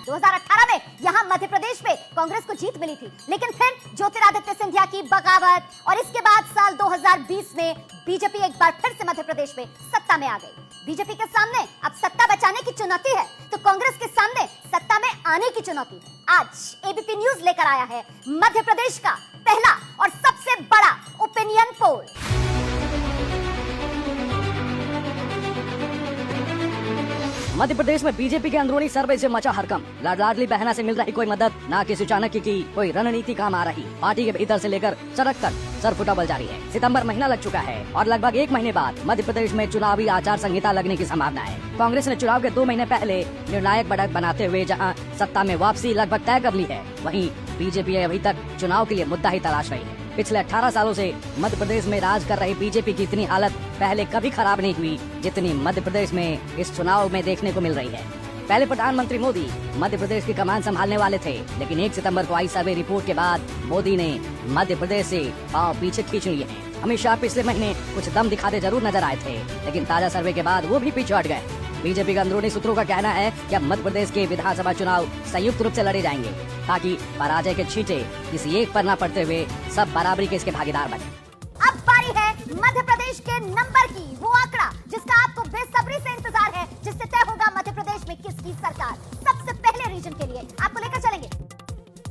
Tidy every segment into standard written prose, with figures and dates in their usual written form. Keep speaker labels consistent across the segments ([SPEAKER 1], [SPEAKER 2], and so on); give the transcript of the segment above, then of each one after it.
[SPEAKER 1] 2018 में यहां मध्य प्रदेश में कांग्रेस को जीत मिली थी, लेकिन फिर ज्योतिरादित्य सिंधिया की बगावत और इसके बाद साल 2020 में बीजेपी एक बार फिर से मध्य प्रदेश में सत्ता में आ गई। बीजेपी के सामने अब सत्ता बचाने की चुनौती है, तो कांग्रेस के सामने सत्ता में आने की चुनौती है। आज एबीपी न्यूज लेकर आया है मध्य प्रदेश का पहला और सबसे बड़ा ओपिनियन पोल।
[SPEAKER 2] मध्य प्रदेश में बीजेपी के अंदरूनी सर्वे से मचा हड़कंप। लाडली बहना से मिल रही कोई मदद, ना किसी चाणक्य की कोई रणनीति काम आ रही। पार्टी के भीतर से लेकर सड़क तक सरफुटाबल जारी है। सितंबर महीना लग चुका है और लगभग 1 महीने बाद मध्य प्रदेश में चुनावी आचार संहिता लगने की संभावना है। कांग्रेस ने चुनाव के 2 महीने पहले निर्णायक बढ़त बनाते हुए जहां सत्ता में वापसी लगभग तय कर ली है, वहीं बीजेपी अभी तक चुनाव के लिए मुद्दा ही तलाश रही है। पिछले 18 सालों से मध्य प्रदेश में राज कर रही बीजेपी की इतनी हालत पहले कभी खराब नहीं हुई जितनी मध्य प्रदेश में इस चुनाव में देखने को मिल रही है। पहले प्रधानमंत्री मोदी मध्य प्रदेश की कमान संभालने वाले थे, लेकिन 1 सितंबर को आई सर्वे रिपोर्ट के बाद मोदी ने मध्य प्रदेश से पांव पीछे खींच लिए हैं। अमित शाह पिछले महीने कुछ दम दिखाते जरूर नजर आए थे, लेकिन ताजा सर्वे के बाद वो भी पीछे हट गए। बीजेपी के अंदरूनी सूत्रों का कहना है कि अब मध्य प्रदेश के विधानसभा चुनाव संयुक्त रूप से लड़े जाएंगे, ताकि पराजय के छींटे किसी एक पर न पड़ते हुए सब बराबरी के इसके भागीदार बने।
[SPEAKER 1] अब बारी है मध्य प्रदेश के नंबर की, वो आंकड़ा जिसका आपको बेसब्री से इंतजार है, जिससे तय होगा मध्य प्रदेश में किसकी सरकार। सबसे पहले रीजन के लिए आपको लेकर चलेंगे।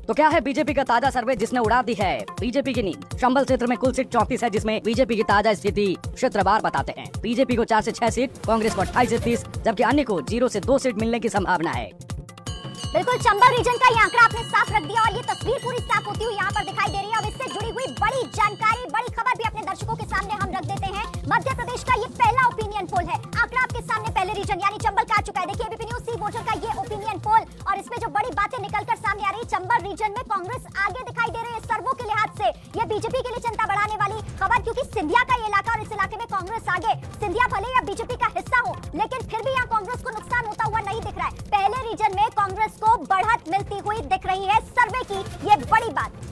[SPEAKER 2] तो क्या है बीजेपी का ताजा सर्वे जिसने उड़ा दी है बीजेपी की नींद। चंबल क्षेत्र में कुल सीट 34 है, जिसमें बीजेपी की ताजा स्थिति क्षेत्रवार बताते हैं। बीजेपी को 4 से 6 सीट, कांग्रेस को 28 से 30, जबकि अन्य को 0 से 2 सीट मिलने की संभावना है।
[SPEAKER 1] बिल्कुल चंबल रीजन का ये आंकड़ा आपने साफ रख दिया और ये तस्वीर पूरी साफ होती हुई यहाँ पर दिखाई दे रही है। अब इससे जुड़ी हुई बड़ी जानकारी, बड़ी खबर भी अपने दर्शकों के सामने हम रख देते हैं। मध्य प्रदेश का ये पहला ओपिनियन पोल है। आंकड़ा आपके सामने पहले रीजन यानी चंबल का आ चुका है। देखिए एबीपी न्यूज सी वोटर का ये ओपिनियन पोल, और इसमें जो बड़ी बातें निकलकर सामने आ रही है, चंबल रीजन में कांग्रेस आगे दिखाई दे रही है सर्वों के लिहाज से। ये बीजेपी के लिए चिंता बढ़ाने वाली खबर, क्योंकि सिंधिया का ये इलाका और इस इलाके में कांग्रेस आगे। सिंधिया भले या बीजेपी का हिस्सा हो, लेकिन फिर भी यहाँ कांग्रेस को नुकसान होता हुआ नहीं दिख रहा है। पहले रीजन में कांग्रेस को बढ़त मिलती हुई दिख रही है। सर्वे की ये बड़ी बात।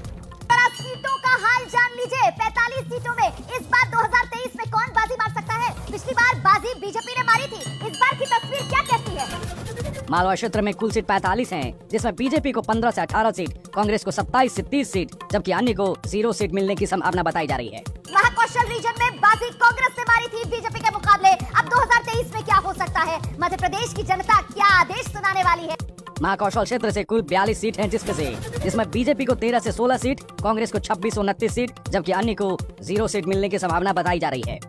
[SPEAKER 1] सीटों का हाल जान लीजिए। 45 सीटों में इस बार 2023 में कौन बाजी मार सकता है? पिछली बार बाजी बीजेपी ने मारी थी, इस बार की तस्वीर क्या कहती है?
[SPEAKER 2] मालवा क्षेत्र में कुल सीट 45 हैं, जिसमें बीजेपी को 15 से 18 सीट, कांग्रेस को 27 से 30 सीट, जबकि अन्य को 0 सीट मिलने की संभावना बताई जा रही है।
[SPEAKER 1] महाकौशल रीजन में बाजी कांग्रेस ने मारी थी बीजेपी के मुकाबले। अब 2023 में क्या हो सकता है? मध्य प्रदेश की जनता क्या आदेश सुनाने वाली है?
[SPEAKER 2] महाकौशल क्षेत्र से कुल 42 सीट हैं, जिसमें बीजेपी को 13 से 16 सीट, कांग्रेस को 26 से 29 सीट, जबकि अन्य को 0 सीट मिलने की संभावना बताई जा रही है।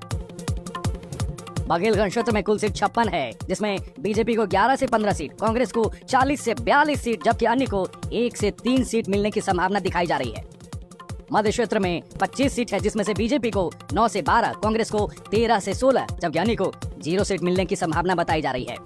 [SPEAKER 2] बघेलगंज क्षेत्र में कुल सीट 56 है, जिसमें बीजेपी को 11 से 15 सीट, कांग्रेस को 40 से 42 सीट, जबकि अन्य को 1 से 3 सीट मिलने की संभावना दिखाई जा रही है। मध्य क्षेत्र में 25 सीट है, जिसमें से बीजेपी को 9 से 12, कांग्रेस को 13 से 16, जबकि अन्य को 0 सीट मिलने की संभावना बताई जा रही है।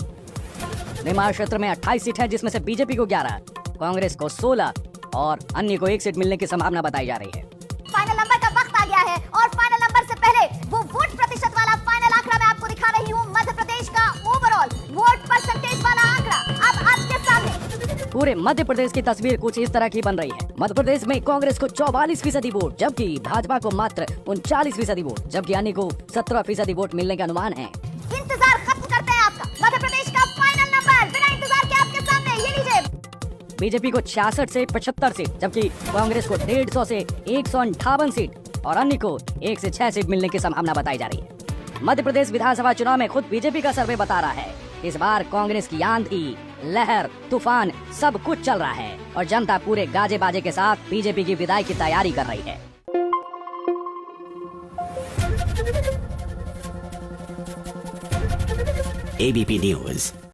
[SPEAKER 2] निमाड़ क्षेत्र में 28 सीट है, जिसमें से बीजेपी को 11, कांग्रेस को 16 और अन्य को 1 सीट मिलने की संभावना बताई जा रही है।
[SPEAKER 1] फाइनल नंबर का वक्त आ गया है और फाइनल नंबर से पहले वो वोट प्रतिशत वाला फाइनल आंकड़ा मैं आपको दिखा रही हूँ। मध्य प्रदेश का ओवरऑल वोट परसेंटेज वाला आंकड़ा अब आपके सामने।
[SPEAKER 2] पूरे मध्य प्रदेश की तस्वीर कुछ इस तरह की बन रही है। मध्य प्रदेश में कांग्रेस को 44% वोट, जबकि भाजपा को मात्र 39% वोट, जबकि अन्य को 17% वोट मिलने का अनुमान है।
[SPEAKER 1] इंतजार खत्म करते हैं आपका। मध्य प्रदेश का फाइनल नंबर बिना इंतजार के आपके सामने, ये लीजिए।
[SPEAKER 2] बीजेपी को 66 से 75 सीट, जबकि कांग्रेस को 150 से 158 सीट और अन्य को 1 से 6 सीट मिलने की संभावना बताई जा रही है। मध्य प्रदेश विधानसभा चुनाव में खुद बीजेपी का सर्वे बता रहा है, इस बार कांग्रेस की आंधी, लहर, तूफान सब कुछ चल रहा है और जनता पूरे गाजे बाजे के साथ बीजेपी की विदाई की तैयारी कर रही है।
[SPEAKER 3] ABP news.